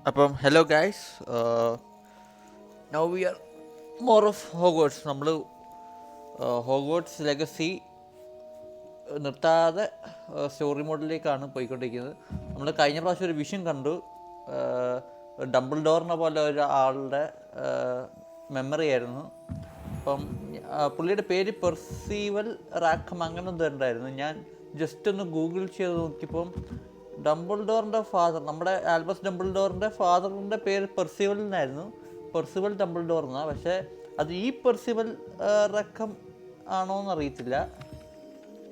അപ്പം hello guys, now we are more of Hogwarts. നമ്മൾ Hogwarts legacy നിർത്താതെ story മോഡിലേക്കാണ് പോയിക്കൊണ്ടിരിക്കുന്നത്. നമ്മൾ കഴിഞ്ഞ പ്രാവശ്യം ഒരു വിഷൻ കണ്ടു. ഡംബിൾഡോറിനെ പോലെ ഒരു ആളുടെ മെമ്മറി ആയിരുന്നു. അപ്പം പുള്ളിയുടെ പേര് പെർസീവൽ റാക്കം അങ്ങനെ എന്തോ ഉണ്ടായിരുന്നു. ഞാൻ ജസ്റ്റ് ഒന്ന് ഗൂഗിൾ ചെയ്ത് നോക്കിയപ്പം ഡംബിൾഡോറിൻ്റെ ഫാദർ, നമ്മുടെ ആൽബസ് ഡംബിൾഡോറിൻ്റെ ഫാദറിൻ്റെ പേര് പെർസിവൽ എന്നായിരുന്നു. പെർസിവൽ ഡംബിൾഡോർ എന്നാണ്. പക്ഷേ അത് ഈ പെർസിവൽ റക്കം ആണോ എന്നറിയത്തില്ല.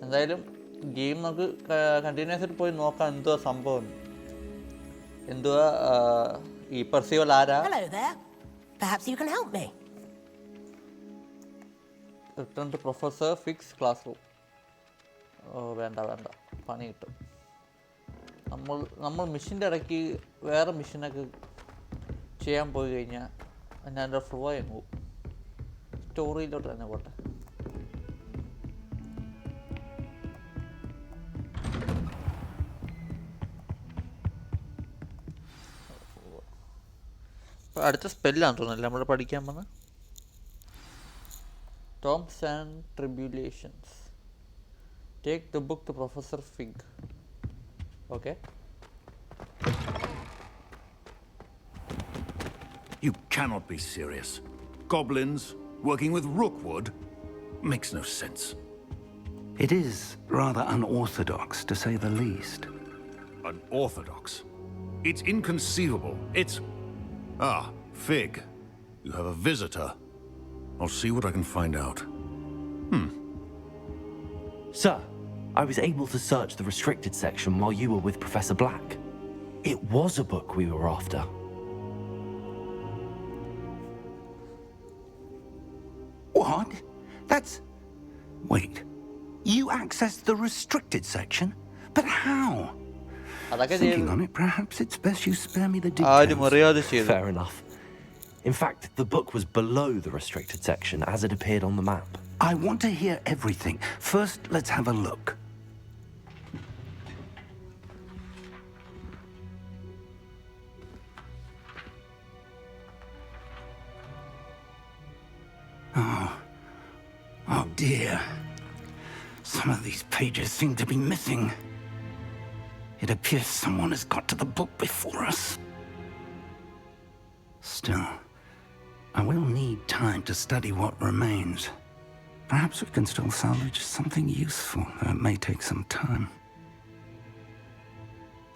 എന്തായാലും ഗെയിം നമുക്ക് കണ്ടിന്യൂസ് ആയിട്ട് പോയി നോക്കാം എന്തുവാ സംഭവം, എന്തുവാ ഈ പെർസിവൽ ആരാ. Return to professor, fix class room. വേണ്ട പണി കിട്ടും. നമ്മൾ മിഷൻ്റെ ഇടയ്ക്ക് വേറെ മിഷനൊക്കെ ചെയ്യാൻ പോയി കഴിഞ്ഞാൽ ഞാൻ എൻ്റെ ഫ്ലോ ആയി പോകും. സ്റ്റോറിയിലോട്ട് തന്നെ പോട്ടെ. അടുത്ത സ്പെല്ലാണ് തോന്നുന്നില്ല നമ്മൾ പഠിക്കാൻ വന്ന tomes and tribulations. Take the book to professor Fig. Okay. You cannot be serious. Goblins working with rookwood makes no sense. It is rather unorthodox, to say the least. Unorthodox? It's inconceivable. It's... Ah, Fig. You have a visitor. I'll see what I can find out. Sir, I was able to search the restricted section while you were with Professor Black. It was a book we were after. What? That's... Wait. You accessed the restricted section? But how? Thinking on it, perhaps it's best you spare me the details. Fair enough. In fact, the book was below the restricted section as it appeared on the map. I want to hear everything. First, let's have a look. Oh dear. Some of these pages seem to be missing. It appears someone has got to the book before us. Still, I will need time to study what remains. Perhaps we can still salvage something useful, though it may take some time.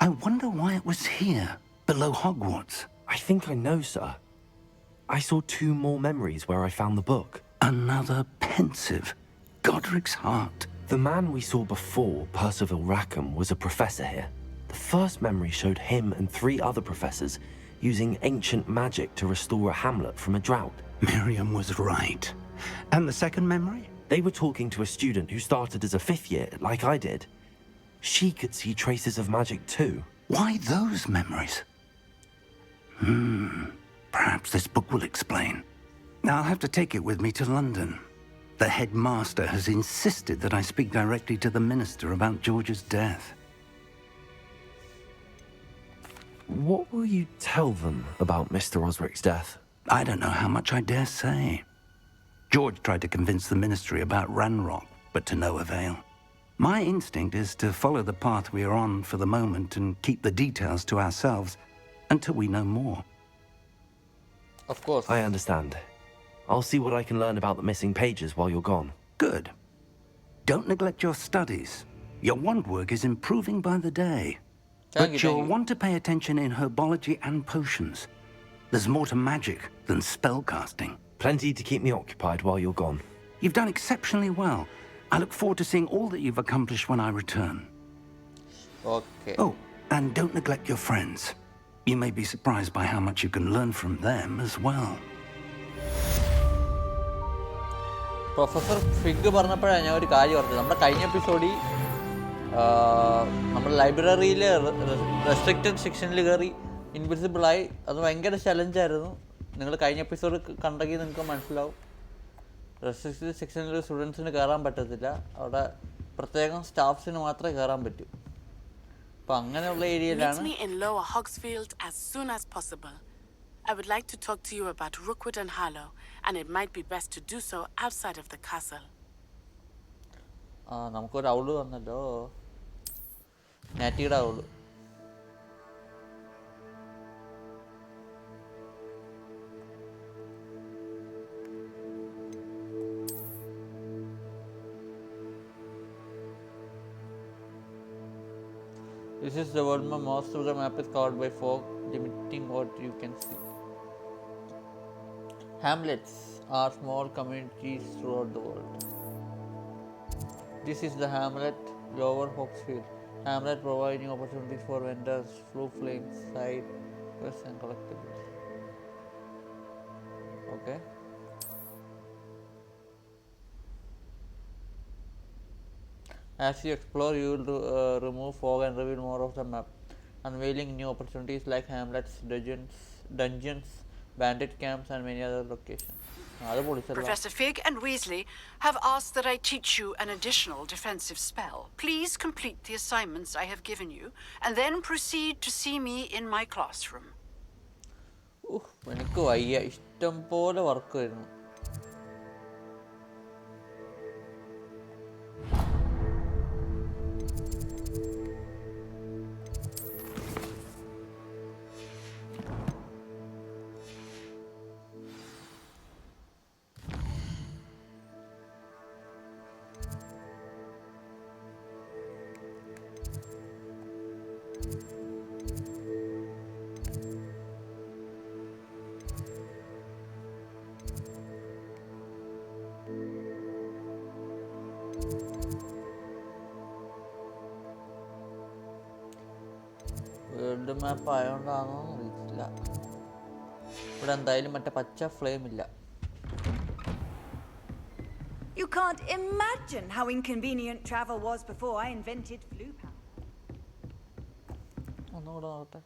I wonder why it was here, below Hogwarts. I think I know, sir. I saw 2 more memories where I found the book. Another pensive. Godric's heart. The man we saw before, Percival Rackham, was a professor here. The first memory showed him and 3 other professors using ancient magic to restore a hamlet from a drought. Miriam was right. And the second memory? They were talking to a student who started as a 5th year, like I did. She could see traces of magic too. Why those memories? Perhaps this book will explain. I'll have to take it with me to London. The headmaster has insisted that I speak directly to the minister about George's death. What will you tell them about Mr. Osric's death? I don't know how much I dare say. George tried to convince the ministry about Ranrock, but to no avail. My instinct is to follow the path we are on for the moment and keep the details to ourselves until we know more. Of course. I understand. I'll see what I can learn about the missing pages while you're gone. Good. Don't neglect your studies. Your wand work is improving by the day. But you'll want to pay attention in herbology and potions. There's more to magic than spellcasting. Plenty to keep me occupied while you're gone. You've done exceptionally well. I look forward to seeing all that you've accomplished when I return. Okay. Oh, and don't neglect your friends. You may be surprised by how much you can learn from them as well. Professor fig പറഞ്ഞപ്പോഴാണ് ഞാൻ ഒരു കാര്യം ഓർത്തത്. നമ്മുടെ കഴിഞ്ഞ എപ്പിസോഡിൽ നമ്മുടെ ലൈബ്രറിയിൽ റെസ്ട്രിക്റ്റഡ് സെക്ഷനിൽ കയറി ഇൻവിസിബിളായി. അത് ഭയങ്കര ചലഞ്ചായിരുന്നു. നിങ്ങൾ കഴിഞ്ഞ എപ്പിസോഡ് കണ്ടെങ്കിൽ നിങ്ങൾക്ക് മനസ്സിലാവും. റെസ്ട്രിക്റ്റഡ് സെക്ഷനിൽ സ്റ്റുഡൻസിന് കയറാൻ പറ്റത്തില്ല. അവിടെ പ്രത്യേകം സ്റ്റാഫ്സിന് മാത്രമേ കയറാൻ പറ്റൂ. അപ്പോൾ അങ്ങനെയുള്ള Meet ഏരിയയിലാണ്. me in Lower Hogsfield as soon as possible. I would like to talk to you about Rookwood and Harlow, and it might be best to do so outside of the castle. നമുക്കൊരു ഔള് വന്നല്ലോ, നാറ്റിയുടെ ഔള്. This is the world map. Most of the map is covered by fog, limiting what you can see. Hamlets are small communities throughout the world. This is the hamlet, Lower Hogsfield. Hamlet providing opportunities for vendors, flue flames, side quests and collectibles. Okay. As you explore, you will remove fog and reveal more of the map, unveiling new opportunities like hamlets, dungeons, bandit camps, and many other locations. Professor Fig and Weasley have asked that I teach you an additional defensive spell. Please complete the assignments I have given you, and then proceed to see me in my classroom. എനിക്ക് വയ്യ, ഇഷ്ടം പോലെ work വരുന്നു. World map ആയതുകൊണ്ടാണോ അറിയില്ല. ഇവിടെ എന്തായാലും മറ്റേ പച്ച ഫ്ലെയിം ഇല്ല. You can't imagine how inconvenient travel was before I invented flue power. ഒന്നുകൂടെ നോക്കട്ടെ.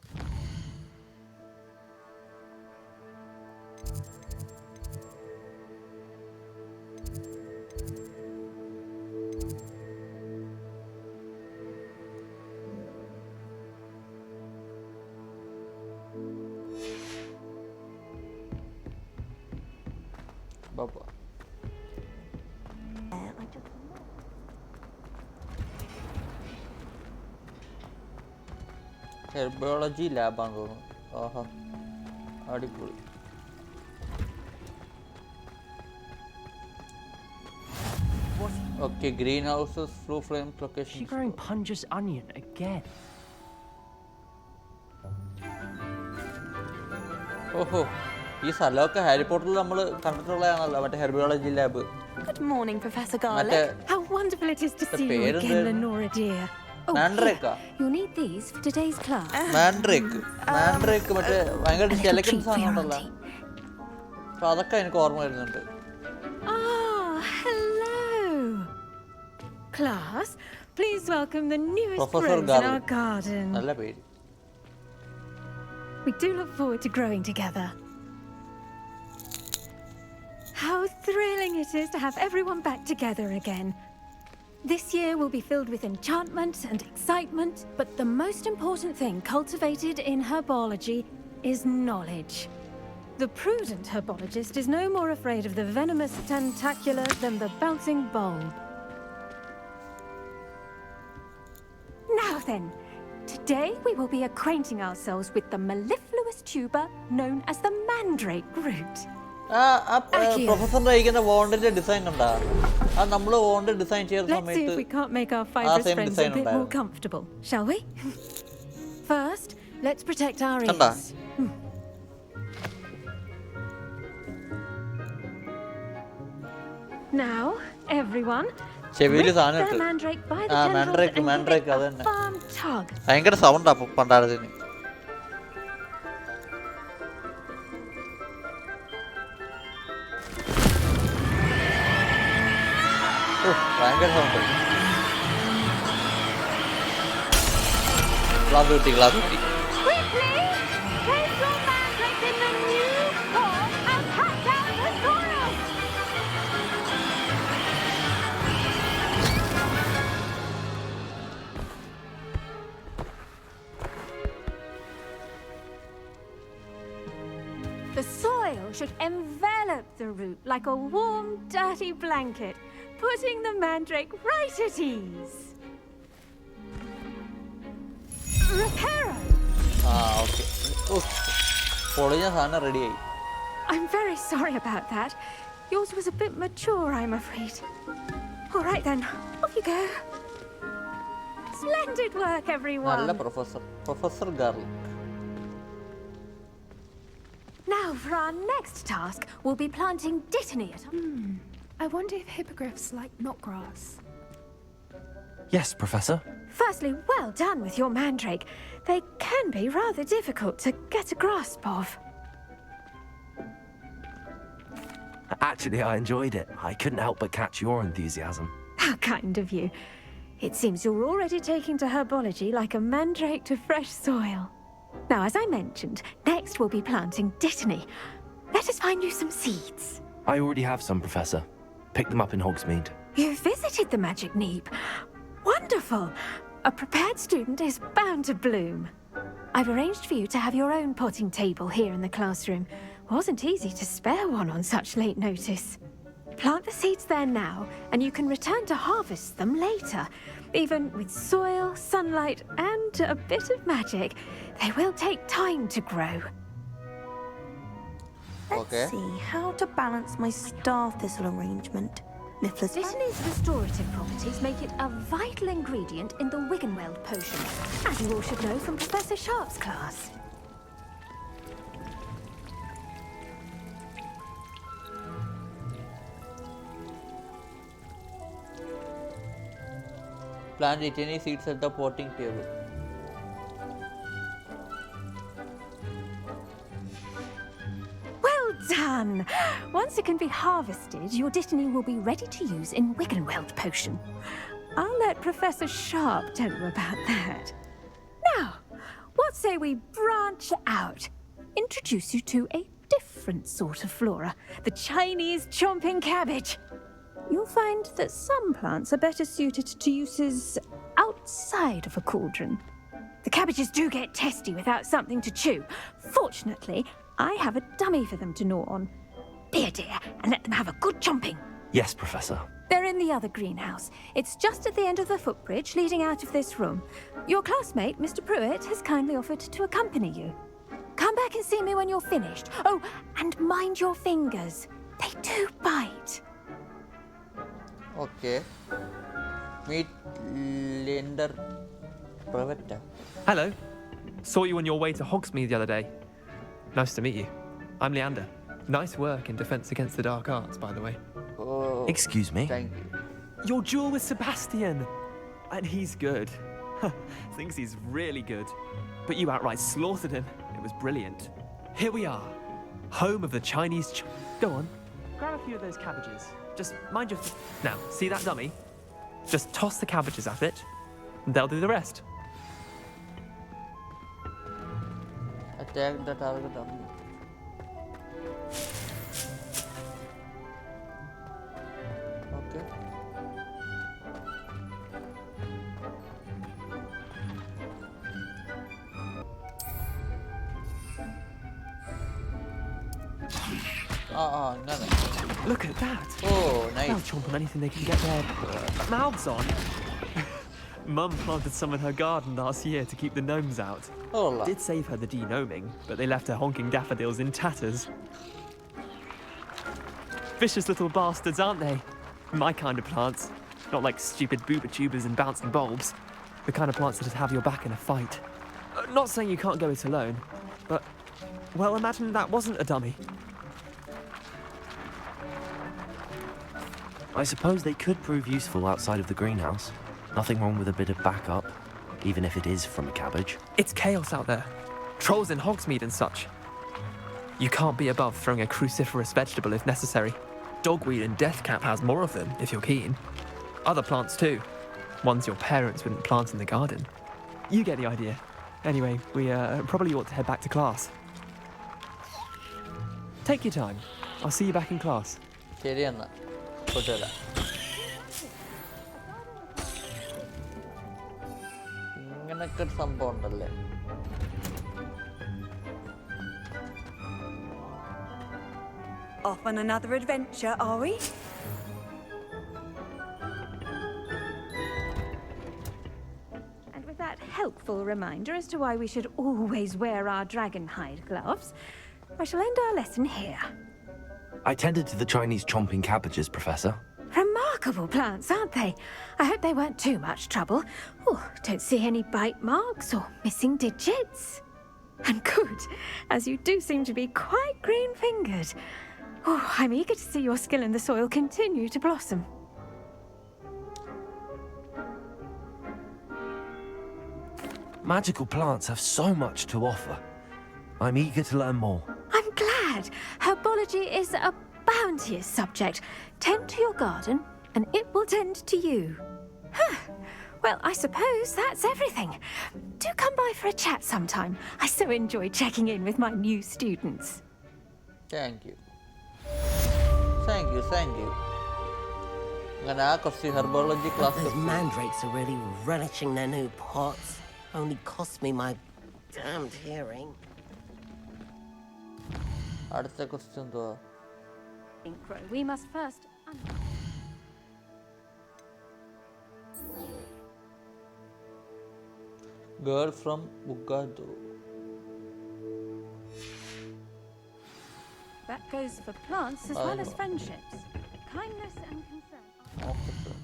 Baba. ഹെർബോളജി ലാബാന്ന് തോന്നുന്നു. ആഹാ, അടിപൊളി. Okay, greenhouses, flue flames, locations. She's growing Punja's onion again. ഓഹോ, ഈ സ്ഥലമൊക്കെ ഹാരി പോട്ടറിൽ നമ്മൾ കണ്ടിട്ടുള്ളതാണല്ലോ, മറ്റേ ഹെർബോളജി lab. Good morning, Professor Garlick. How wonderful it is to see you again, Lenora dear. മാൻഡ്രേക്കാ? You'll need these for today's class. Mandrake മറ്റേ ഭയങ്കര ചെലക്കുന്ന സാധനമുണ്ടല്ലോ, അപ്പൊ അതൊക്കെ എനിക്ക് ഓർമ്മ വരുന്നുണ്ട്. Ah, hello. Class, please welcome the newest Professor rose in Garlick. our garden. നല്ല പേര്. We do look forward to growing together. How thrilling it is to have everyone back together again. This year will be filled with enchantment and excitement, but the most important thing cultivated in herbology is knowledge. The prudent herbologist is no more afraid of the venomous tentacular than the bouncing bulb. Now then, today we will be acquainting ourselves with the mellifluous tuber known as the mandrake root. പ്രൊഫസറിന്റെ അയക്കുന്ന വോണ്ടിന്റെ design കണ്ടാ? അത് നമ്മൾ won't design ചെയ്ത Let's see if we can't make our fibrous friends a bit more comfortable, shall we? First, let's protect our ears. Now, everyone, ചെവിയിൽ grip സാധനം the ഇട്ട്. mandrake by the ആ, tendrils mandrake, and mandrake, give it അത് a തന്നെ. firm tug. ഭയങ്കര സൗണ്ടാ പണ്ടാരത്തിന്. ഭയങ്കര sound. Glass കിട്ടി, glass കിട്ടി. Quickly, place your mandrake in the new pot and cut down the soil. The soil should envelop the root like a warm, dirty blanket, putting the mandrake right at ease. Reparo! Okay പൊളിഞ്ഞ സാധനം റെഡിയായി. I'm very sorry about that. Yours was a bit mature, I'm afraid. All right then, off you go. Splendid work, everyone. നല്ല professor garlic. Now for our next task, we'll be planting dittany at... I wonder if hippogriffs like knotgrass. Yes, Professor. Firstly, well done with your mandrake. They can be rather difficult to get a grasp of. Actually, I enjoyed it. I couldn't help but catch your enthusiasm. How kind of you. It seems you're already taking to herbology like a mandrake to fresh soil. Now, as I mentioned, next we'll be planting dittany. Let us find you some seeds. I already have some, Professor. Picked them up in Hogsmeade. You visited the magic neep. Wonderful! A prepared student is bound to bloom. I've arranged for you to have your own potting table here in the classroom. Wasn't easy to spare one on such late notice. Plant the seeds there now, and you can return to harvest them later. Even with soil, sunlight, and a bit of magic, they will take time to grow. Okay. Let's see how to balance my star thistle arrangement. Niffler's Dittany's restorative properties make it a vital ingredient in the Wiggenweld potion, as you all should know from Professor Sharp's class. Plant dittany seeds at the potting table. Well done! Once it can be harvested, your dittany will be ready to use in Wiggenweld potion. I'll let Professor Sharp tell you about that. Now, what say we branch out? Introduce you to a different sort of flora, the Chinese chomping cabbage. You'll find that some plants are better suited to uses outside of a cauldron. The cabbages do get testy without something to chew. Fortunately, I have a dummy for them to gnaw on. Be a dear and let them have a good chomping. Yes, Professor. They're in the other greenhouse. It's just at the end of the footbridge leading out of this room. Your classmate, Mr. Pruitt, has kindly offered to accompany you. Come back and see me when you're finished. Oh, and mind your fingers. They do bite. Okay. Meet Linder Pruitt. Hello. Saw you on your way to Hogsmeade the other day. Nice to meet you. I'm Leander. Nice work in Defense Against the Dark Arts, by the way. Oh, Excuse me? thank you. Your duel with Sebastian. And he's good. Thinks he's really good. But you outright slaughtered him. It was brilliant. Here we are. Home of the Chinese Go on. Grab a few of those cabbages. Just mind your... Now, see that dummy? Just toss the cabbages at it, and they'll do the rest. Attack the target dummy. Okay. No. Look at that. Oh, They'll nice. chomp on anything they can get their mouths on. Mum planted some in her garden last year to keep the gnomes out. Oh, Did save her the de-gnoming, but they left her honking daffodils in tatters. Vicious little bastards, aren't they? My kind of plants. Not like stupid booba tubers and bouncing bulbs. The kind of plants that'd have your back in a fight. Not saying you can't go it alone, but... Well, imagine that wasn't a dummy. I suppose they could prove useful outside of the greenhouse. Nothing wrong with a bit of backup, even if it is from a cabbage. It's chaos out there. Trolls in Hogsmeade and such. You can't be above throwing a cruciferous vegetable if necessary. Dogweed and deathcap has more of them, if you're keen. Other plants too. Ones your parents wouldn't plant in the garden. You get the idea. Anyway, we probably ought to head back to class. Take your time. I'll see you back in class. ശരി എന്നാ കൊണ്ടുവരാം. ഇങ്ങനൊക്കെ ഒരു സംഭവം ഉണ്ടല്ലേ. Off on another adventure, are we? And with that helpful reminder as to why we should always wear our dragon hide gloves, I shall end our lesson here. I tended to the Chinese chomping cabbages, Professor. Remarkable plants, aren't they? I hope they weren't too much trouble. Oh, don't see any bite marks or missing digits. And good, as you do seem to be quite green-fingered. Oh, I'm eager to see your skill in the soil continue to blossom. Magical plants have so much to offer. I'm eager to learn more. I'm glad. Herbology is a bounteous subject. Tend to your garden, and it will tend to you. Huh. Well, I suppose that's everything. Do come by for a chat sometime. I so enjoy checking in with my new students. Thank you. Thank you, thank you. അങ്ങനെ ആ കുറച്ച് ഹെർബോളജി class Those mandrakes are really relishing their new pots. Only cost me my damned hearing. അടുത്ത question എന്തുവാ? We must first. Girl from Bugado. That goes for plants as well as friendships. Kindness and concern. Okay.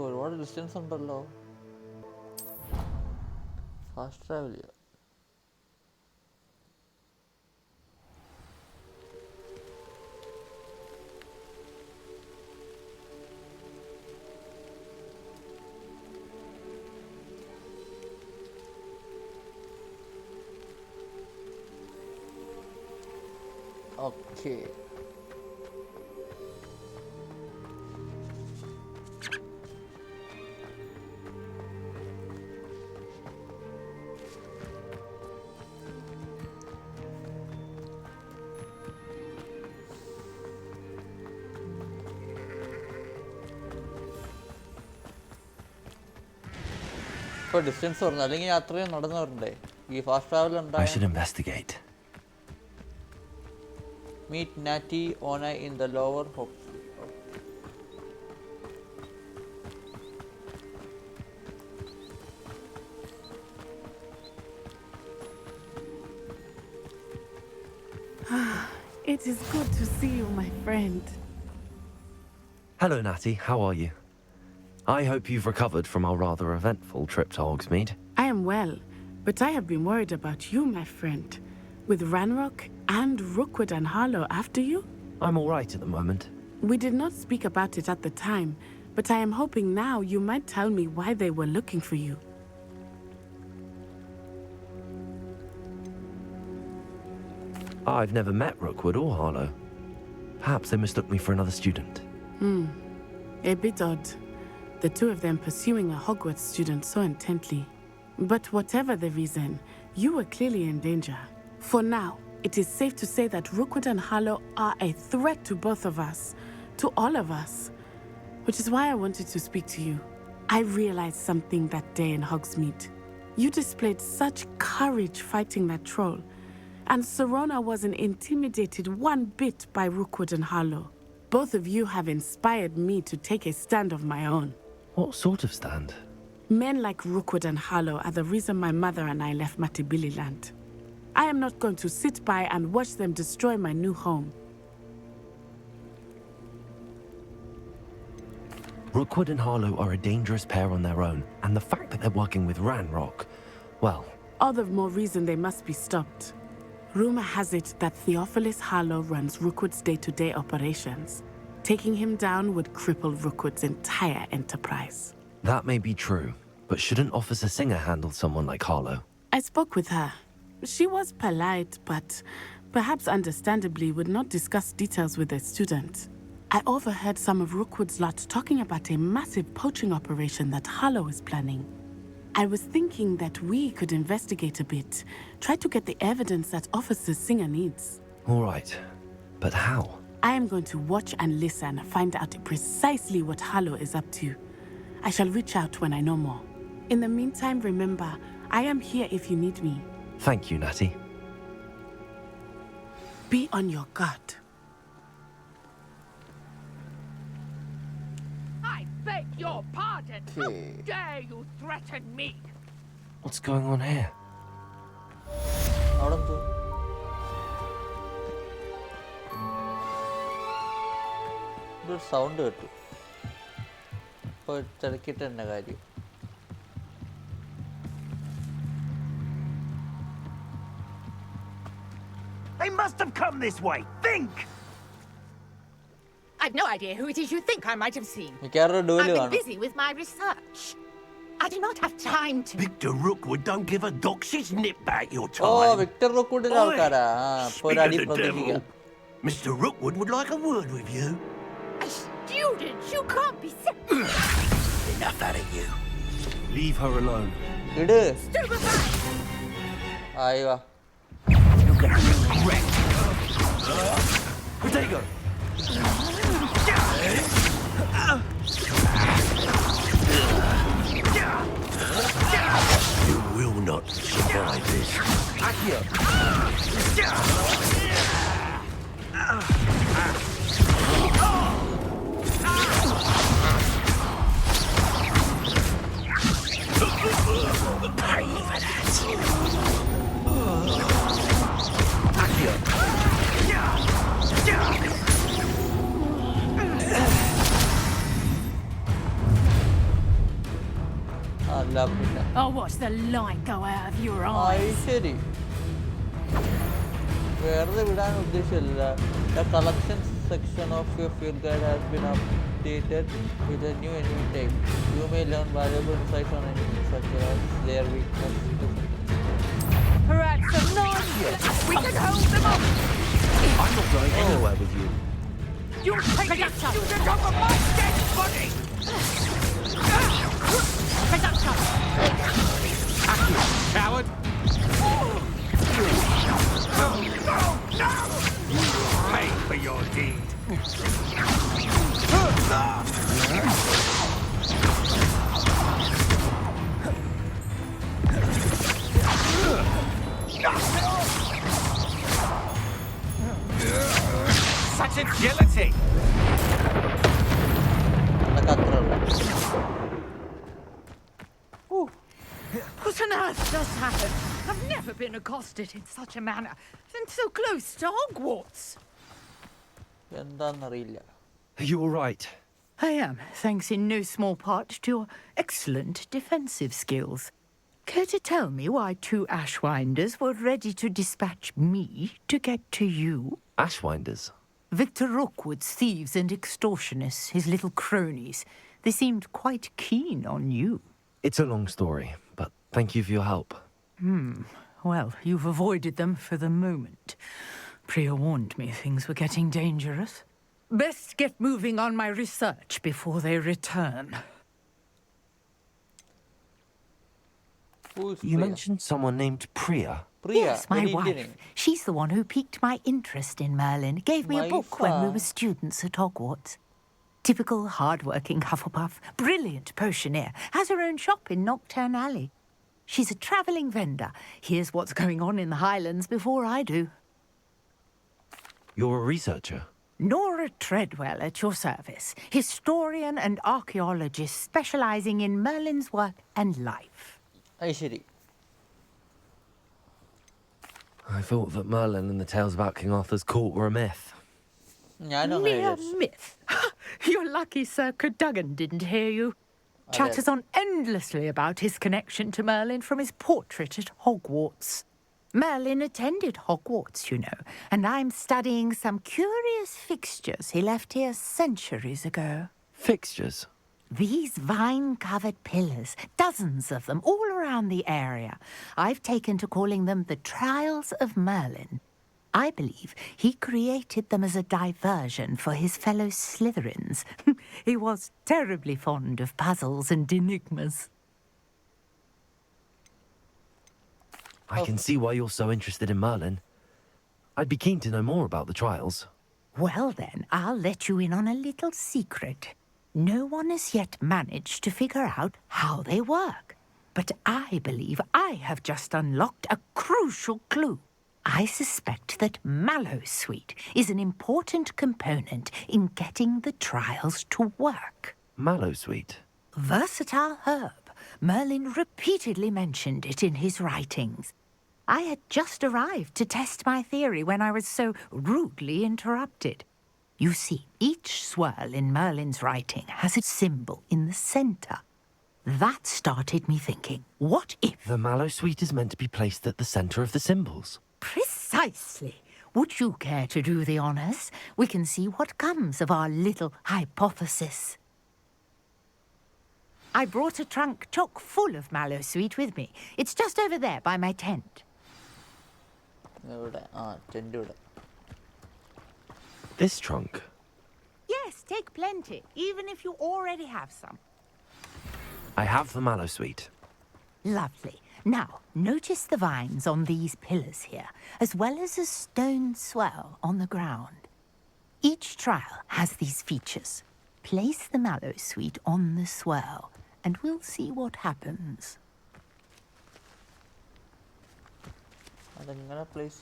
ഒരുപാട് distance ഉണ്ടല്ലോ. Fast travel ചെയ്യാം. Okay. ഇപ്പോൾ distance പറഞ്ഞു അല്ലെങ്കിൽ അത്രയും നടന്നു വരണ്ടേ ഈ ഫാസ്റ്റ് ട്രാവൽ I ഉണ്ടായി. should investigate. Meet Natty Ona in the lower Hogsmeade. It is good to see you, my friend. Hello, Natty. How are you? I hope you've recovered from our rather eventful trip to Hogsmeade. I am well, but I have been worried about you, my friend. With Ranrock and Rookwood and Harlow after you? I'm all right at the moment. We did not speak about it at the time, but I am hoping now you might tell me why they were looking for you. I've never met Rookwood or Harlow. Perhaps they mistook me for another student. A bit odd. The two of them pursuing a Hogwarts student so intently. But whatever the reason, you were clearly in danger. For now, it is safe to say that Rookwood and Harlow are a threat to both of us, to all of us. Which is why I wanted to speak to you. I realized something that day in Hogsmeade. You displayed such courage fighting that troll, and Serona wasn't intimidated one bit by Rookwood and Harlow. Both of you have inspired me to take a stand of my own. What sort of stand? Men like Rookwood and Harlow are the reason my mother and I left Matibili land. I am not going to sit by and watch them destroy my new home. Rookwood and Harlow are a dangerous pair on their own, and the fact that they're working with Ranrock, well... All the more reason they must be stopped. Rumor has it that Theophilus Harlow runs Rookwood's day-to-day operations. Taking him down would cripple Rookwood's entire enterprise. That may be true, but shouldn't Officer Singer handle someone like Harlow? I spoke with her. She was polite, but perhaps understandably would not discuss details with a student. I overheard some of Rookwood's lot talking about a massive poaching operation that Harlow is planning. I was thinking that we could investigate a bit, try to get the evidence that Officer Singer needs. All right, but how? I am going to watch and listen, find out precisely what Harlow is up to. I shall reach out when I know more. In the meantime, remember, I am here if you need me. Thank you, Natty. Be on your guard. I beg your pardon. Okay. How dare you threaten me? What's going on here? അവിടെ എന്തോ? ഒരു sound കേട്ടു. ഇപ്പോൾ തിരക്കിട്ട് തന്നെ കാര്യം. They must have come this way. Think! I've no idea who it is you think I might have seen. മിക്കവാറും I've ഡുവല് been കാണും. busy with my research. I do not have time to... Victor Rookwood don't give a dox's nip back your oh time. Victor റോക്ക്വുഡിന്റെ ആൾക്കാരാ. അപ്പോൾ ഒരു അടി Speak of the പ്രതീക്ഷിക്കാം. devil, Mr. Rookwood would like a word with you. A student? You can't be... Enough out of you. Leave her alone. It. Stupefy! ആയി വാ. You're gonna regret. Diagon! You will not survive this. Accio! Pay for that. അല്ല പിന്നെ. I'll watch the light go out of your ആയി eyes. ശരി. വെറുതെ വിടാൻ ഉദ്ദേശമില്ല. The collection section of your field guide has been updated with a new enemy type. You may learn valuable insights on enemies such as their weakness. Perhaps some noise. We can hold them up. I'm not going anywhere with you. You take this student off of my dead body. Presumption. Coward! No! Pay for your deed. Such agility! അതൊക്കെ അത്ര ഉള്ള. What on earth just happened? I've never been accosted in such a manner, and so close to Hogwarts. എന്താന്നറിയില്ല. Are you all right? I am, thanks in no small part to your excellent defensive skills. Care to tell me why 2 Ashwinders were ready to dispatch me to get to you? Ashwinders? Victor Rookwood's thieves and extortionists, his little cronies. They seemed quite keen on you. It's a long story, but thank you for your help. Well, you've avoided them for the moment. Priya warned me things were getting dangerous. Best get moving on my research before they return. Who's You Priya? mentioned someone named Priya. Priya, Yes, my very wife. Indian. She's the one who piqued my interest in Merlin. Gave me a book when we Wife, were students at Hogwarts. Typical hard-working Hufflepuff, brilliant potioneer, has her own shop in Nocturne Alley. She's a travelling vendor. Here's what's going on in the Highlands before I do. You're a researcher? Nora Treadwell at your service, historian and archaeologist specialising in Merlin's work and life. അത് ശരി. I thought that Merlin and the tales about King Arthur's court were a myth. ഞാനും അങ്ങനെ Mere വിചാരിച്ചു. myth. You're lucky Sir Cadogan didn't hear you. Chatters on endlessly about his connection to Merlin from his portrait at Hogwarts. Merlin attended Hogwarts, you know, and I'm studying some curious fixtures he left here centuries ago. Fixtures? These vine-covered pillars, dozens of them, all around the area. I've taken to calling them the Trials of Merlin. I believe he created them as a diversion for his fellow Slytherins. He was terribly fond of puzzles and enigmas. I can see why you're so interested in Merlin. I'd be keen to know more about the trials. Well then, I'll let you in on a little secret. No one has yet managed to figure out how they work. But I believe I have just unlocked a crucial clue. I suspect that Mallowsweet is an important component in getting the trials to work. Mallowsweet? Versatile herb. Merlin repeatedly mentioned it in his writings. I had just arrived to test my theory when I was so rudely interrupted. You see, each swirl in Merlin's writing has a symbol in the center. That started me thinking, what if... The Mallowsweet is meant to be placed at the center of the symbols. Precisely. Would you care to do the honors? We can see what comes of our little hypothesis. I brought a trunk chock full of Mallowsweet with me. It's just over there by my tent. This trunk? Yes, take plenty, even if you already have some. I have the Mallowsweet. Lovely. Now, notice the vines on these pillars here, as well as a stone swell on the ground. Each trial has these features. Place the Mallowsweet on the swell, and we'll see what happens. Place.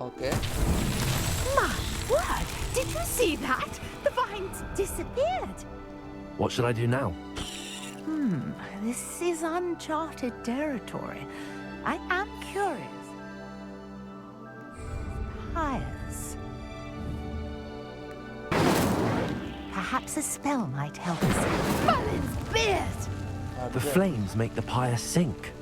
Okay. My word! Did you see that? The vines disappeared. What should I do now? This is uncharted territory. I am curious. Pyres. Perhaps a spell might help us. Merlin's beard! The flames make the pyre sink.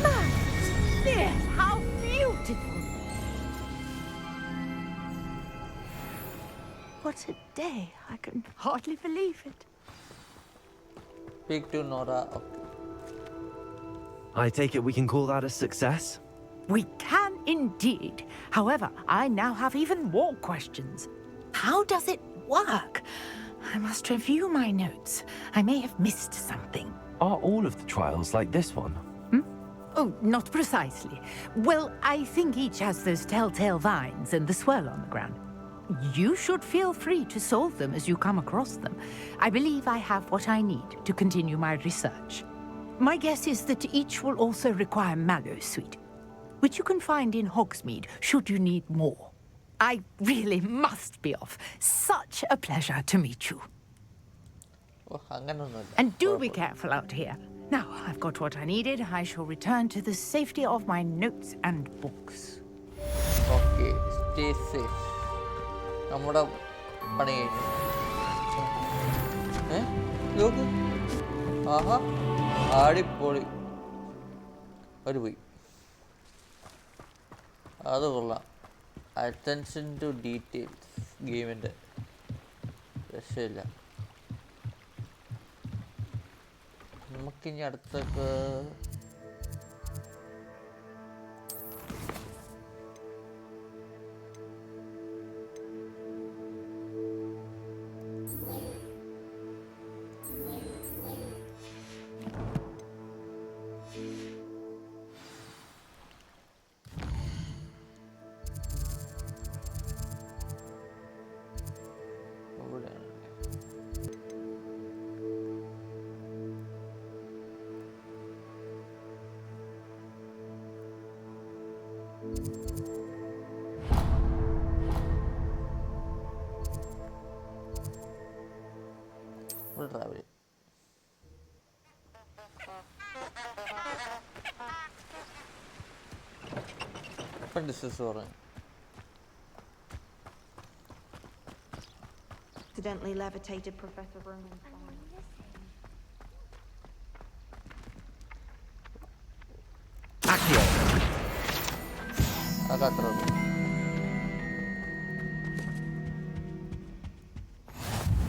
Merlin's beard! How beautiful! What a day! I can hardly believe it. Speak to Nora. Okay. I take it we can call that a success? We can indeed. However, I now have even more questions. How does it work? I must review my notes. I may have missed something. Are all of the trials like this one? Oh, not precisely. Well, I think each has those telltale vines and the swirl on the ground. You should feel free to solve them as you come across them. I believe I have what I need to continue my research. My guess is that each will also require Mallowsweet, which you can find in Hogsmeade should you need more. I really must be off. Such a pleasure to meet you. And do be careful out here. Now, I've got what I needed. I shall return to the safety of my notes and books. Okay, stay safe. നമ്മുടെ പണി കഴിഞ്ഞു. നോക്ക്. ആഹാ, ആടിപ്പൊളി. ഒരു പോയി. അത് കൊള്ളാം. Attention to details. ഗെയിമിൻ്റെ രക്ഷയില്ല. നമുക്കിനി അടുത്തൊക്കെ travel. But this is all right. Accidentally levitated Professor Roman. cutter.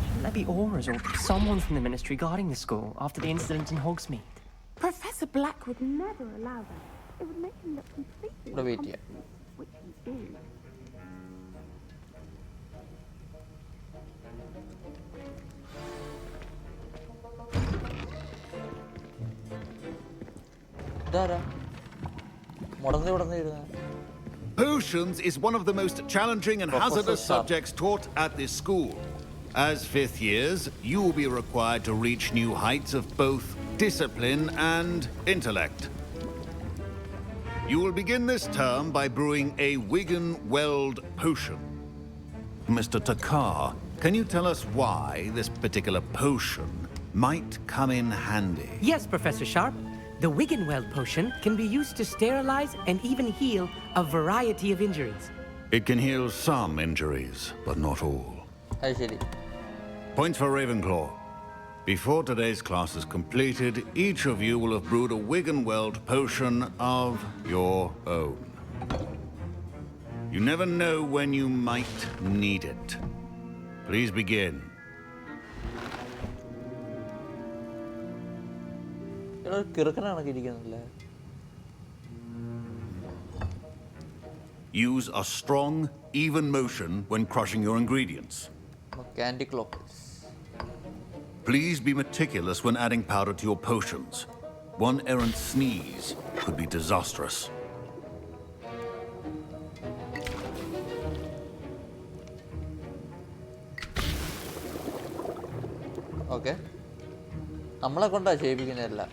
Shouldn't there be auras or someone from the ministry guarding the school after the incident in Hogsmeade? Professor Black would never allow that. It would make him look completely incompetent, which he is. Potions is one of the most challenging and hazardous subjects taught at this school. As fifth years, you will be required to reach new heights of both discipline and intellect. You will begin this term by brewing a Wigan-Weld potion. Mr. Takar, can you tell us why this particular potion might come in handy? Yes, Professor Sharp. The Wigan-Weld potion can be used to sterilize and even heal a variety of injuries. It can heal some injuries, but not all. Points for Ravenclaw. Before today's class is completed, each of you will have brewed a Wigan-Weld potion of your own. You never know when you might need it. Please begin. Use a strong, even motion when crushing your ingredients. Anti-clockwise. Please be meticulous when adding powder to your potions. One errant sneeze could be disastrous. Okay. നമ്മളെ കൊണ്ടാ ചെയ്യിപ്പിക്കുന്നതല്ല.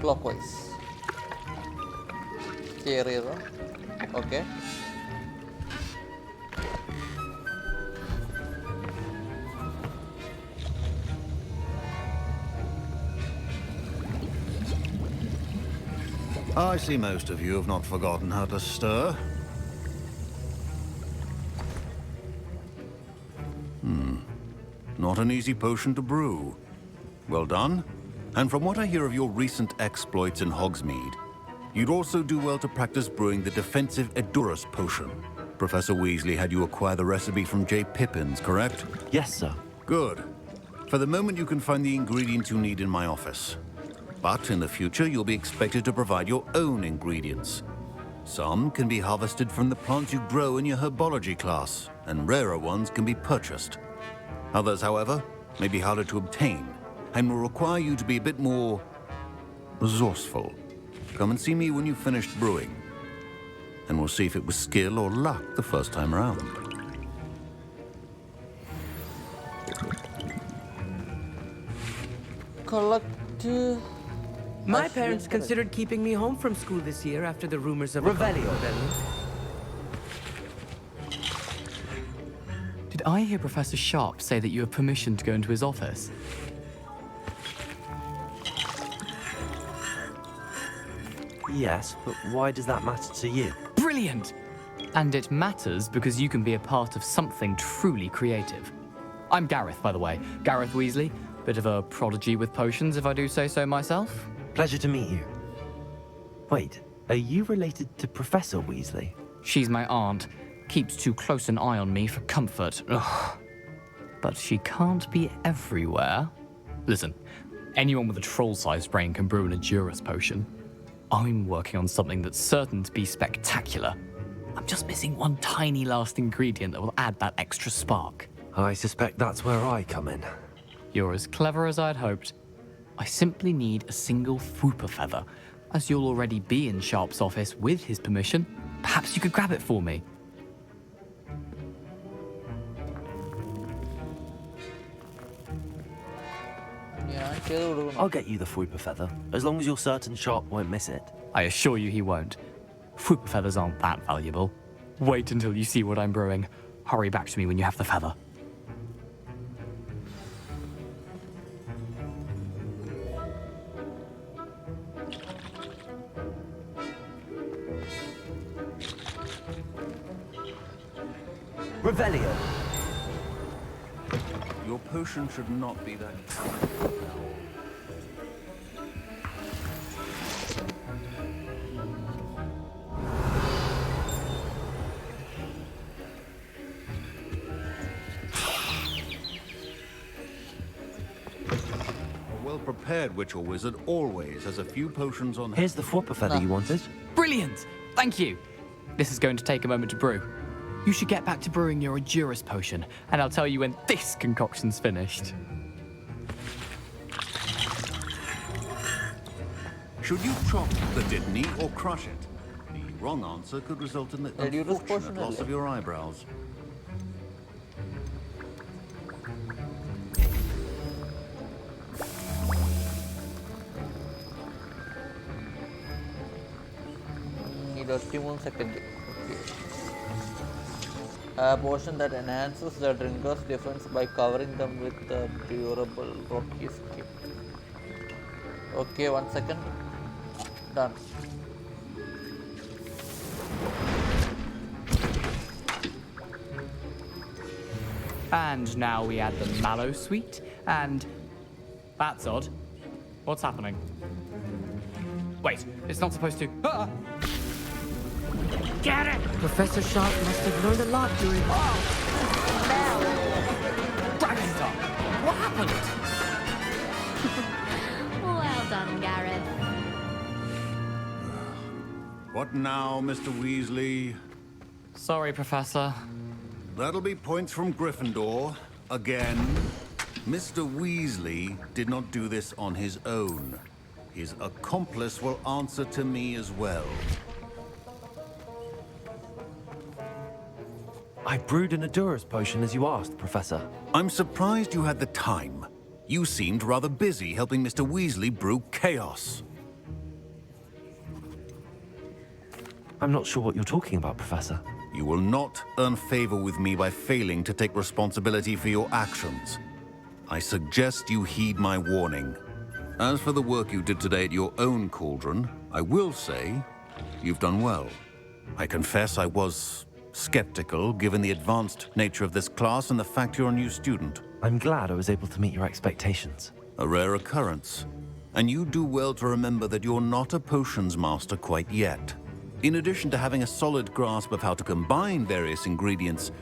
Clockwise. Clear ചെയ്തോ? Okay. I see most of you have not forgotten how to stir. Not an easy potion to brew. Well done. And from what I hear of your recent exploits in Hogsmeade, you'd also do well to practice brewing the defensive Edurus potion. Professor Weasley had you acquire the recipe from J. Pippin's, correct? Yes, sir. Good. For the moment, you can find the ingredients you need in my office. But in the future, you'll be expected to provide your own ingredients. Some can be harvested from the plants you grow in your herbology class, and rarer ones can be purchased. Others, however, may be harder to obtain, and will require you to be a bit more resourceful. Come and see me when you've finished brewing, and we'll see if it was skill or luck the first time around. My parents considered keeping me home from school this year after the rumors of Revelio. Did I hear Professor Sharp say that you have permission to go into his office? Yes, but why does that matter to you? Brilliant! And it matters because you can be a part of something truly creative. I'm Gareth, by the way. Gareth Weasley. Bit of a prodigy with potions, if I do say so myself. Pleasure to meet you. Wait, are you related to Professor Weasley? She's my aunt. Keeps too close an eye on me for comfort. Ugh. But she can't be everywhere. Listen, anyone with a troll-sized brain can brew an Edurus potion. I'm working on something that's certain to be spectacular. I'm just missing one tiny last ingredient that will add that extra spark. I suspect that's where I come in. You're as clever as I'd hoped. I simply need a single Fwooper feather. As you'll already be in Sharp's office with his permission, perhaps you could grab it for me. I'll get you the Fwooper feather, as long as you're certain Sharp won't miss it. I assure you he won't. Fwooper feathers aren't that valuable. Wait until you see what I'm brewing. Hurry back to me when you have the feather. Revelio. Your potion should not be that. prepared witch or wizard always has a few potions on hand. Here's the flopper feather you wanted. Brilliant! Thank you! This is going to take a moment to brew. You should get back to brewing your Adurus potion, and I'll tell you when this concoction's finished. Should you chop the Dittany or crush it? The wrong answer could result in the unfortunate loss of your eyebrows. A potion that enhances the drinker's defense by covering them with a durable rocky skin. Okay, 1 second. Done. And now we add the mallow sweet, and... That's odd. What's happening? Wait, it's not supposed to... Ah! Get it! Professor Sharp must have learned a lot during... Dragonstar! What happened? Well done, Gareth. What now, Mr. Weasley? Sorry, Professor. That'll be points from Gryffindor. Again. Mr. Weasley did not do this on his own. His accomplice will answer to me as well. I brewed an Adurus potion as you asked, Professor. I'm surprised you had the time. You seemed rather busy helping Mr. Weasley brew chaos. I'm not sure what you're talking about, Professor. You will not earn favor with me by failing to take responsibility for your actions. I suggest you heed my warning. As for the work you did today at your own cauldron, I will say you've done well. I confess I was skeptical given the advanced nature of this class and the fact you're a new student. I'm glad I was able to meet your expectations. A rare occurrence. And you do well to remember that you're not a potions master quite yet. In addition to having a solid grasp of how to combine various ingredients,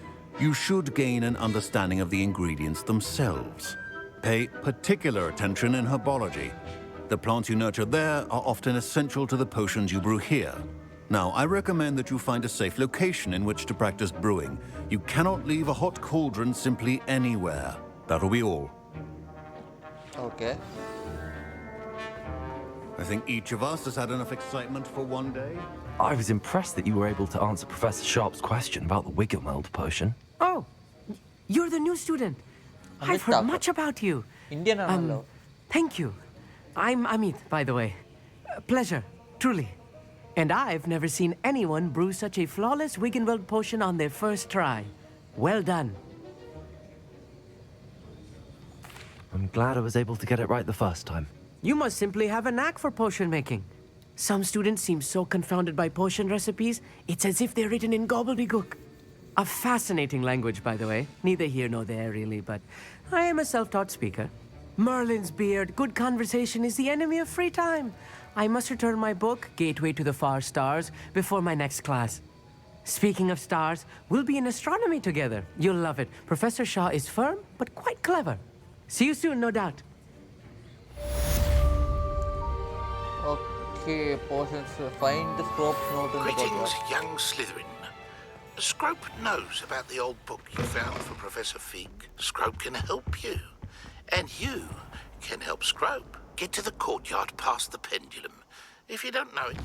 you should gain an understanding of the ingredients themselves. Pay particular attention in herbology. The plants you nurture there are often essential to the potions you brew here. Now, I recommend that you find a safe location in which to practice brewing. You cannot leave a hot cauldron simply anywhere. That'll be all. Okay. I think each of us has had enough excitement for one day. I was impressed that you were able to answer Professor Sharp's question about the Wiggenweld potion. Oh, you're the new student. I've heard much about you. Indian Thank you. I'm Amit, by the way. Pleasure, truly. And I've never seen anyone brew such a flawless Wiggenweld potion on their first try. Well done. I'm glad I was able to get it right the first time. You must simply have a knack for potion making. Some students seem so confounded by potion recipes, it's as if they're written in gobbledygook. A fascinating language, by the way. Neither here nor there, really, but I am a self-taught speaker. Merlin's beard, good conversation is the enemy of free time. I must return my book, Gateway to the Far Stars, before my next class. Speaking of stars, we'll be in astronomy together. You'll love it. Professor Shah is firm, but quite clever. See you soon, no doubt. Okay, potions. Find the Scrope's note in the Greetings, courtyard. young Slytherin. Scrope knows about the old book you found for Professor Fig. Scrope can help you. And you can help Scrope. Get to the courtyard past the pendulum. If you don't know it...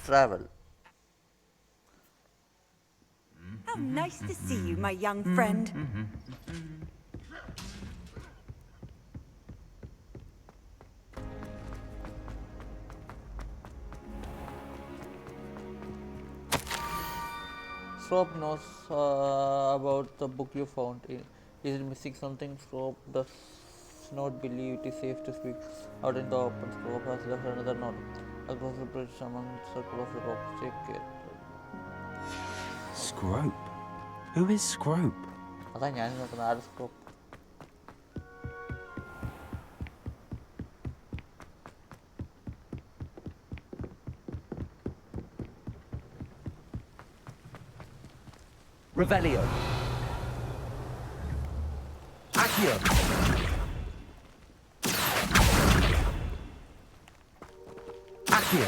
Travel. How nice to see you, my young friend. Scrope knows about the book you found. Is it missing something? Scrope does not believe it is safe to speak out in the open. Scrope has left another note across the bridge among the circle of the rocks. Take care. Scrope? Who is Scrope? അതാ ഞാൻ നോക്കുന്നത് art scope. Revelio. Accio. Accio.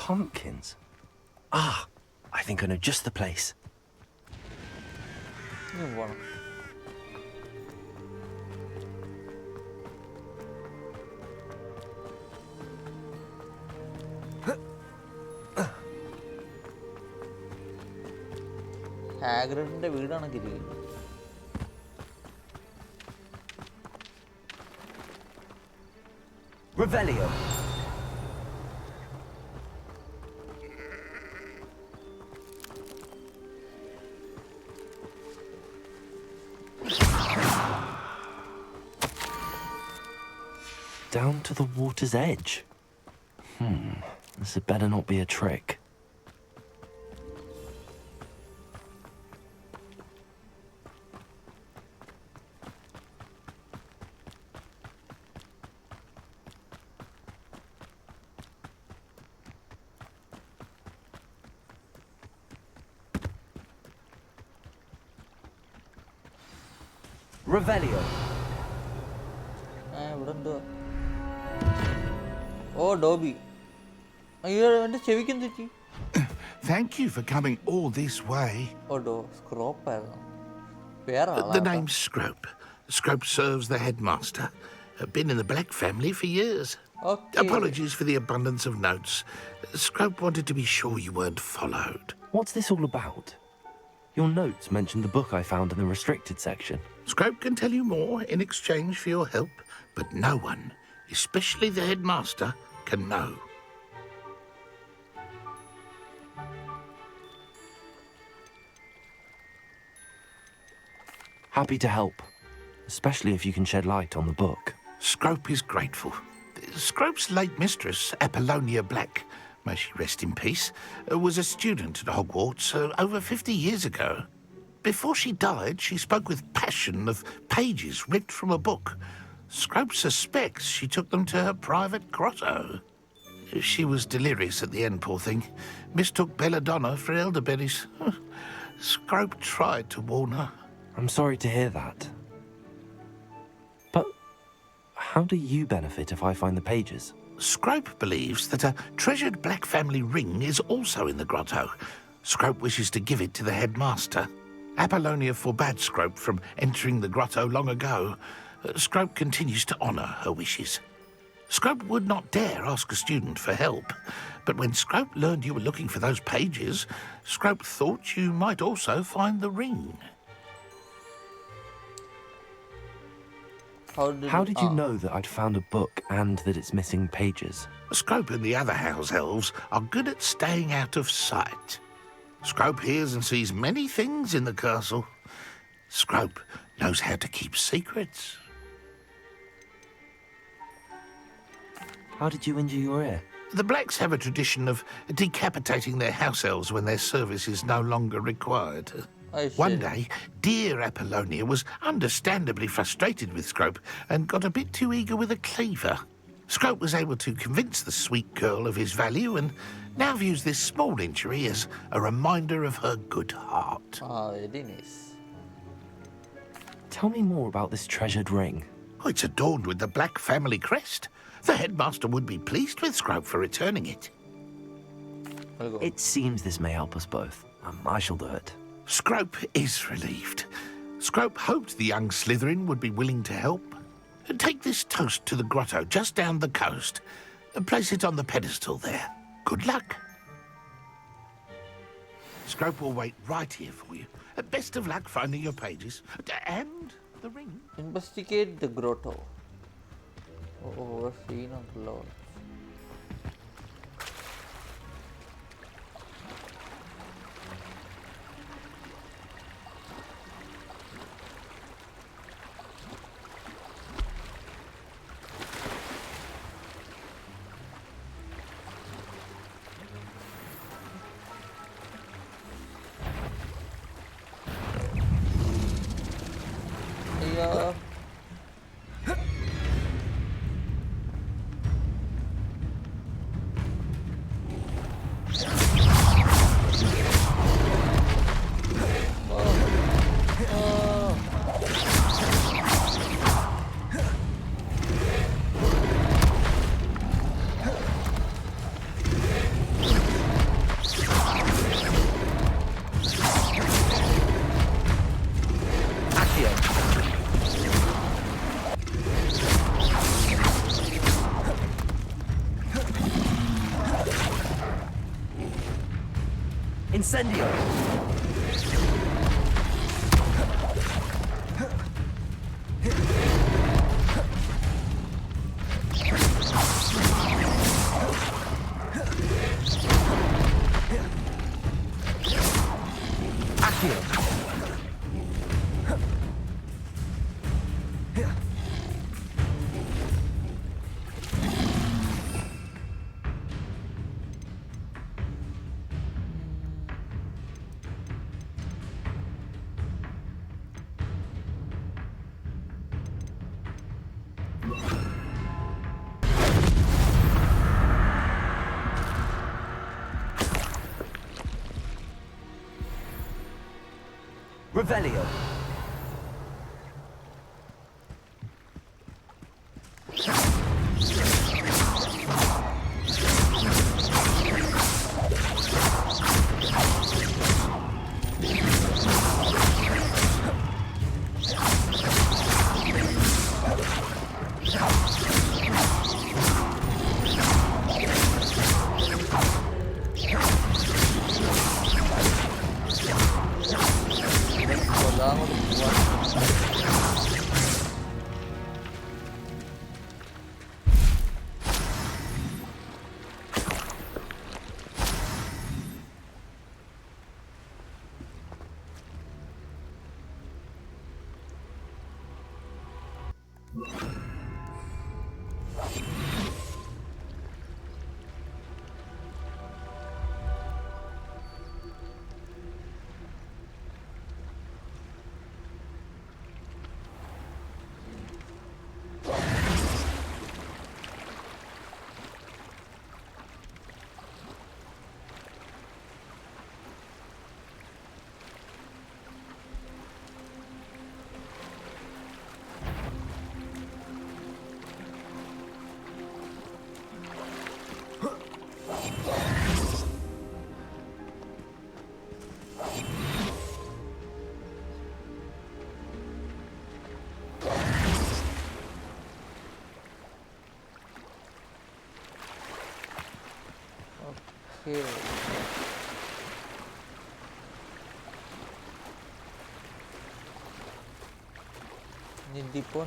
Pumpkins. Ah, I think I know just the place. ഹാഗ്രിഡിന്റെ വീടാണ് കിരിക്കുന്നത്. Revelio. Down to the water's edge. This had better not be a trick. Revelio. ഇവിടെ എന്തോ ഓ Dobby അയ്യോ എൻ്റെ ചെവിക്കും തെറ്റി. Thank you for coming all this way. Oh scrap ആയിരുന്നു വേറെ The name's Scrope. Scrope serves the headmaster. Been in the Black family for years. Okay. Apologies for the abundance of notes. Scrope wanted to be sure you weren't followed. What's this all about? Your notes mentioned the book I found in the restricted section. Scrope can tell you more in exchange for your help, but no one, especially the headmaster, can know. Happy to help, especially if you can shed light on the book. Scrope is grateful. Scrope's late mistress, Apollonia Black, may she rest in peace, was a student at Hogwarts over 50 years ago. Before she died, she spoke with passion of pages ripped from a book. Scrope suspects she took them to her private grotto. She was delirious at the end, poor thing. Mistook belladonna for elderberries. Scrope tried to warn her. I'm sorry to hear that. But how do you benefit if I find the pages? Scrope believes that a treasured Black family ring is also in the grotto. Scrope wishes to give it to the headmaster. Apollonia forbade Scrope from entering the grotto long ago. Scrope continues to honour her wishes. Scrope would not dare ask a student for help, but when Scrope learned you were looking for those pages, Scrope thought you might also find the ring. How did you know that I'd found a book and that it's missing pages? Scrope and the other house elves are good at staying out of sight. Scrope hears and sees many things in the castle. Scrope knows how to keep secrets. How did you injure your ear? The Blacks have a tradition of decapitating their house elves when their service is no longer required. One day, dear Apollonia was understandably frustrated with Scrope and got a bit too eager with a cleaver. Scrope was able to convince the sweet girl of his value and now views this small injury as a reminder of her good heart. Very nice. Tell me more about this treasured ring. Oh, it's adorned with the Black family crest. The headmaster would be pleased with Scrope for returning it. It seems this may help us both. I shall do it. Scrope is relieved. Scrope hoped the young Slytherin would be willing to help. Take this toast to the grotto just down the coast and place it on the pedestal there. Good luck. Scrope will wait right here for you. Best of luck finding your pages. And the ring. Investigate the grotto. Oh, scene on the Lord. Incendio! Revelio. Okay. Nindipo.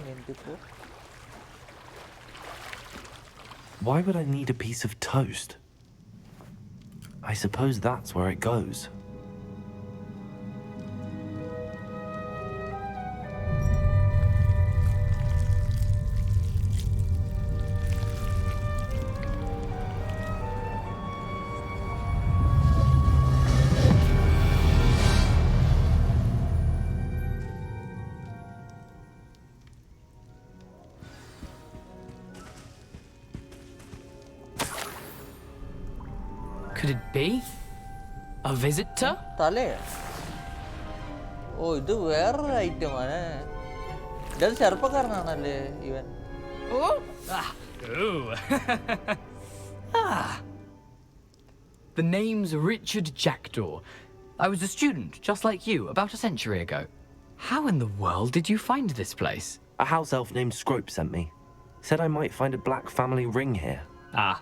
Why would I need a piece of toast? I suppose that's where it goes. Could it be? A visitor? Tale. Oh, this is another item. This is a ചെറുപ്പക്കാരനാണല്ലേ even. Oh! Ooh. The name's Richard Jackdaw. I was a student, just like you, about a century ago. How in the world did you find this place? A house elf named Scrope sent me. Said I might find a black family ring here. Ah.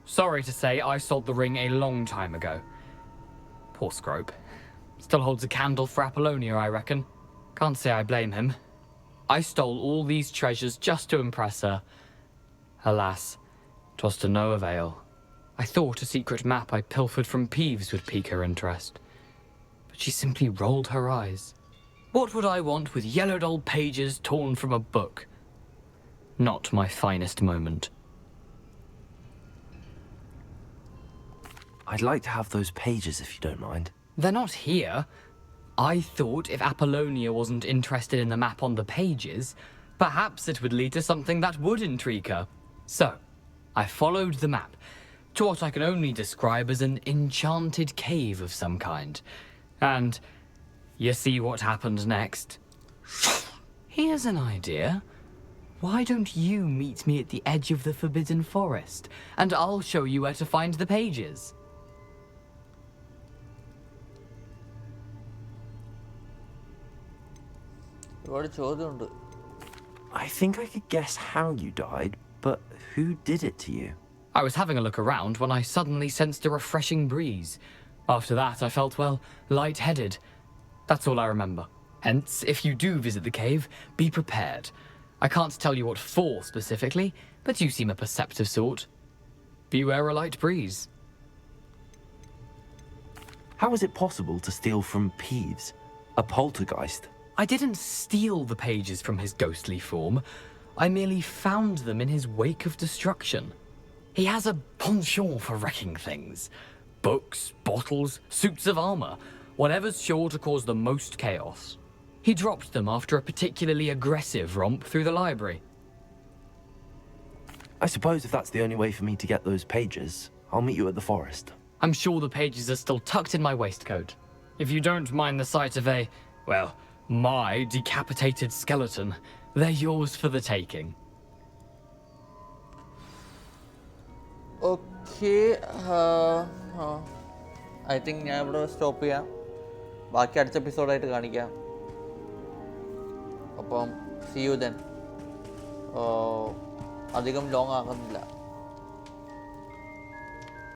Sorry to say, I sold the ring a long time ago. Poor Scrope. Still holds a candle for Apollonia, I reckon. Can't say I blame him. I stole all these treasures just to impress her. Alas, 'twas to no avail. I thought a secret map I pilfered from Peeves would pique her interest. But she simply rolled her eyes. What would I want with yellowed old pages torn from a book? Not my finest moment. I'd like to have those pages if you don't mind. They're not here. I thought if Apollonia wasn't interested in the map on the pages, perhaps it would lead to something that would intrigue her. So, I followed the map to what I can only describe as an enchanted cave of some kind. And you see what happened next. Here's an idea. Why don't you meet me at the edge of the Forbidden Forest, and I'll show you where to find the pages. I think I could guess how you died, but who did it to you? I was having a look around when I suddenly sensed a refreshing breeze. After that, I felt, well, lightheaded. That's all I remember. Hence, if you do visit the cave, be prepared. I can't tell you what for specifically, but you seem a perceptive sort. Beware a light breeze. How is it possible to steal from Peeves, a poltergeist? I didn't steal the pages from his ghostly form. I merely found them in his wake of destruction. He has a penchant for wrecking things. Books, bottles, suits of armor, whatever's sure to cause the most chaos. He dropped them after a particularly aggressive romp through the library. I suppose if that's the only way for me to get those pages, I'll meet you at the forest. I'm sure the pages are still tucked in my waistcoat. If you don't mind the sight of a, well, my decapitated skeleton, they're yours for the taking. Okay, I think ഞാൻ ഇവിടെ stop ചെയ്യാം. ബാക്കി അടുത്ത എപ്പിസോഡായിട്ട് കാണിക്കാം. അപ്പം see you then. അധികം long ആകുന്നില്ല.